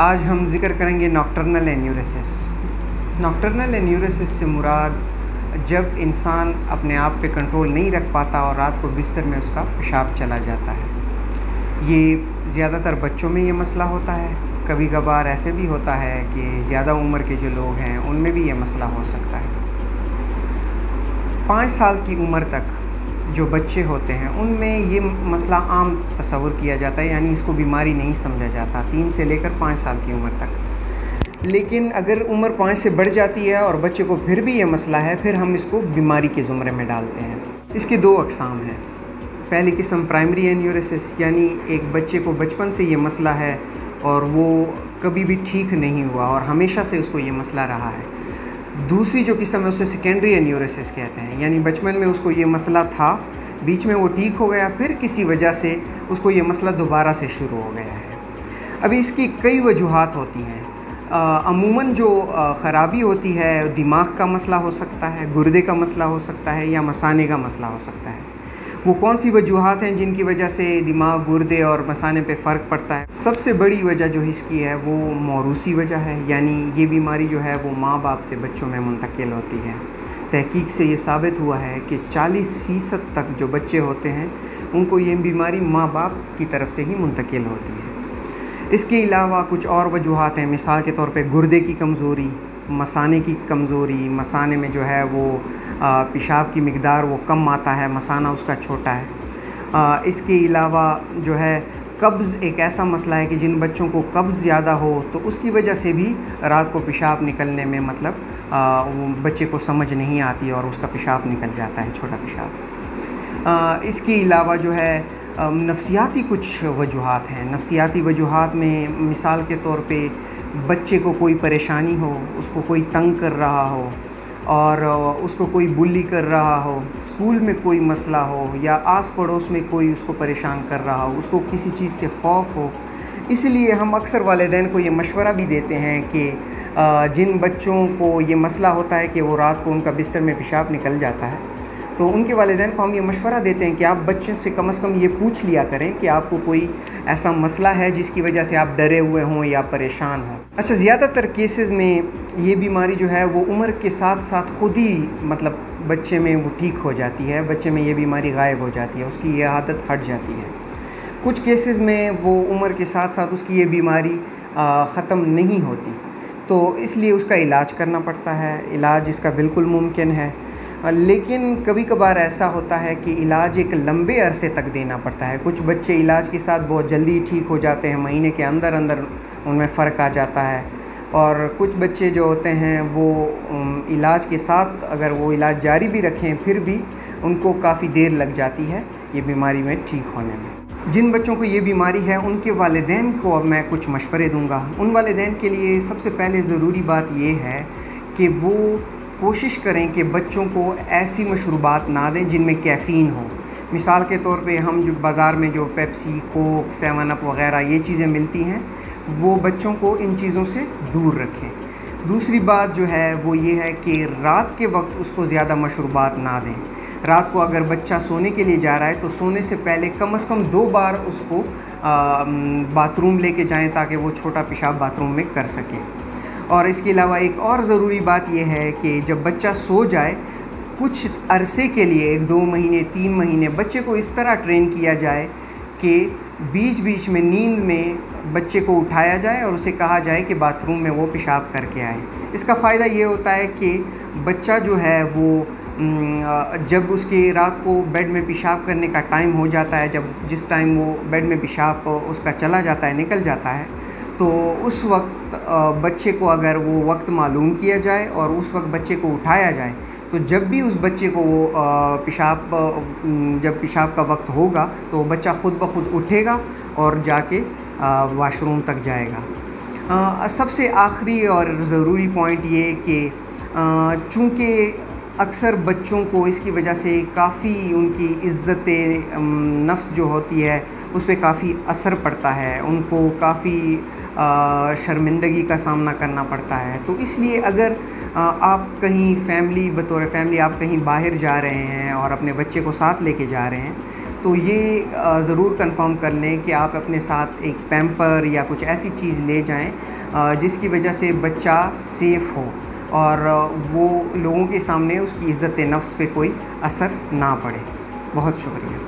आज हम ज़िक्र करेंगे नॉकटर्नल एन्यूरेसिस। नॉकटर्नल एन्यूरेसिस से मुराद जब इंसान अपने आप पे कंट्रोल नहीं रख पाता और रात को बिस्तर में उसका पेशाब चला जाता है। ये ज़्यादातर बच्चों में ये मसला होता है, कभी कभार ऐसे भी होता है कि ज़्यादा उम्र के जो लोग हैं उनमें भी ये मसला हो सकता है। 5 साल की उम्र तक जो बच्चे होते हैं उनमें ये मसला आम तस्वुर किया जाता है, यानी इसको बीमारी नहीं समझा जाता 3 से लेकर 5 साल की उम्र तक। लेकिन अगर उम्र 5 से बढ़ जाती है और बच्चे को फिर भी ये मसला है, फिर हम इसको बीमारी के ज़ुमरे में डालते हैं। इसकी 2 अक़साम हैं। पहली किस्म प्राइमरी एन्यूरेसिस, यानी एक बच्चे को बचपन से ये मसला है और वो कभी भी ठीक नहीं हुआ और हमेशा से उसको ये मसला रहा है। दूसरी जो किस्म है उसे सेकेंडरी एन्यूरेसिस कहते हैं, यानी बचपन में उसको ये मसला था, बीच में वो ठीक हो गया, फिर किसी वजह से उसको ये मसला दोबारा से शुरू हो गया है। अभी इसकी कई वजूहात होती हैं। अमूमन जो ख़राबी होती है, दिमाग का मसला हो सकता है, गुर्दे का मसला हो सकता है या मसाने का मसला हो सकता है। वो कौन सी वजूहात हैं जिनकी वजह से दिमाग, गुर्दे और मसाने पे फ़र्क पड़ता है? सबसे बड़ी वजह जो इसकी है वो मौरूसी वजह है, यानी ये बीमारी जो है वो माँ बाप से बच्चों में मुंतकिल होती है। तहकीक से ये साबित हुआ है कि 40% तक जो बच्चे होते हैं उनको ये बीमारी माँ बाप की तरफ से ही मुंतकिल होती है। इसके अलावा कुछ और वजूहात हैं, मिसाल के तौर पे गुर्दे की कमज़ोरी, मसाने की कमज़ोरी, मसाने में जो है वो पेशाब की मिक़दार वो कम आता है, मसाना उसका छोटा है। इसके अलावा जो है कब्ज़ एक ऐसा मसला है कि जिन बच्चों को कब्ज़ ज़्यादा हो तो उसकी वजह से भी रात को पेशाब निकलने में वो बच्चे को समझ नहीं आती और उसका पेशाब निकल जाता है, छोटा पेशाब। इसके अलावा जो है नफ़सियाती कुछ वजूहात हैं। नफ़सियाती वजूहात में मिसाल के तौर पे बच्चे को कोई परेशानी हो, उसको कोई तंग कर रहा हो और उसको कोई बुली कर रहा हो, स्कूल में कोई मसला हो या आस पड़ोस में कोई उसको परेशान कर रहा हो, उसको किसी चीज़ से खौफ हो। इसलिए हम अक्सर वालिदैन को ये मशवरा भी देते हैं कि जिन बच्चों को ये मसला होता है कि वो रात को उनका बिस्तर में पेशाब निकल जाता है, तो उनके वालिदैन को हम ये मशवरा देते हैं कि आप बच्चे से कम ये पूछ लिया करें कि आपको कोई ऐसा मसला है जिसकी वजह से आप डरे हुए हों या परेशान हों। अच्छा, ज़्यादातर केसेस में ये बीमारी जो है वो उम्र के साथ साथ ख़ुद ही बच्चे में वो ठीक हो जाती है, बच्चे में ये बीमारी गायब हो जाती है, उसकी ये आदत हट जाती है। कुछ केसेस में वो उम्र के साथ साथ उसकी ये बीमारी ख़त्म नहीं होती, तो इसलिए उसका इलाज करना पड़ता है। इलाज इसका बिल्कुल मुमकिन है, लेकिन कभी कभार ऐसा होता है कि इलाज एक लंबे अरसे तक देना पड़ता है। कुछ बच्चे इलाज के साथ बहुत जल्दी ठीक हो जाते हैं, महीने के अंदर अंदर उनमें फ़र्क आ जाता है, और कुछ बच्चे जो होते हैं वो इलाज के साथ अगर वो इलाज जारी भी रखें फिर भी उनको काफ़ी देर लग जाती है ये बीमारी में ठीक होने में। जिन बच्चों को ये बीमारी है उनके वालिदैन को अब मैं कुछ मशवरे दूँगा। उन वालिदैन के लिए सबसे पहले ज़रूरी बात ये है कि वो कोशिश करें कि बच्चों को ऐसी मशरूबात ना दें जिनमें कैफ़ीन हो। मिसाल के तौर पे हम जो बाज़ार में जो पेप्सी, कोक, 7 अप वग़ैरह ये चीज़ें मिलती हैं, वो बच्चों को इन चीज़ों से दूर रखें। दूसरी बात जो है वो ये है कि रात के वक्त उसको ज़्यादा मशरूबात ना दें। रात को अगर बच्चा सोने के लिए जा रहा है तो सोने से पहले कम से कम 2 बार उसको बाथरूम लेके जाएँ ताकि वो छोटा पेशाब बाथरूम में कर सके। और इसके अलावा एक और ज़रूरी बात यह है कि जब बच्चा सो जाए कुछ अरसे के लिए 1-2 महीने 3 महीने बच्चे को इस तरह ट्रेन किया जाए कि बीच बीच में नींद में बच्चे को उठाया जाए और उसे कहा जाए कि बाथरूम में वो पेशाब करके आए। इसका फ़ायदा ये होता है कि बच्चा जो है वो जब उसके रात को बेड में पेशाब करने का टाइम हो जाता है, जिस टाइम वो बेड में पेशाब उसका चला जाता है, निकल जाता है, तो उस वक्त बच्चे को अगर वो वक्त मालूम किया जाए और उस वक्त बच्चे को उठाया जाए, तो जब भी उस बच्चे को वो जब पेशाब का वक्त होगा तो बच्चा ख़ुद ब खुद उठेगा और जाके वाशरूम तक जाएगा। सबसे आखिरी और ज़रूरी पॉइंट ये कि चूँकि अक्सर बच्चों को इसकी वजह से काफ़ी उनकी इज़्ज़त नफ्स जो होती है उस पर काफ़ी असर पड़ता है, उनको काफ़ी शर्मिंदगी का सामना करना पड़ता है। तो इसलिए अगर आप कहीं बतौर फैमिली आप कहीं बाहर जा रहे हैं और अपने बच्चे को साथ लेके जा रहे हैं, तो ये ज़रूर कंफर्म कर लें कि आप अपने साथ एक पैम्पर या कुछ ऐसी चीज़ ले जाएं जिसकी वजह से बच्चा सेफ़ हो और वो लोगों के सामने उसकी इज़्ज़त नफ्स पे कोई असर ना पड़े। बहुत शुक्रिया।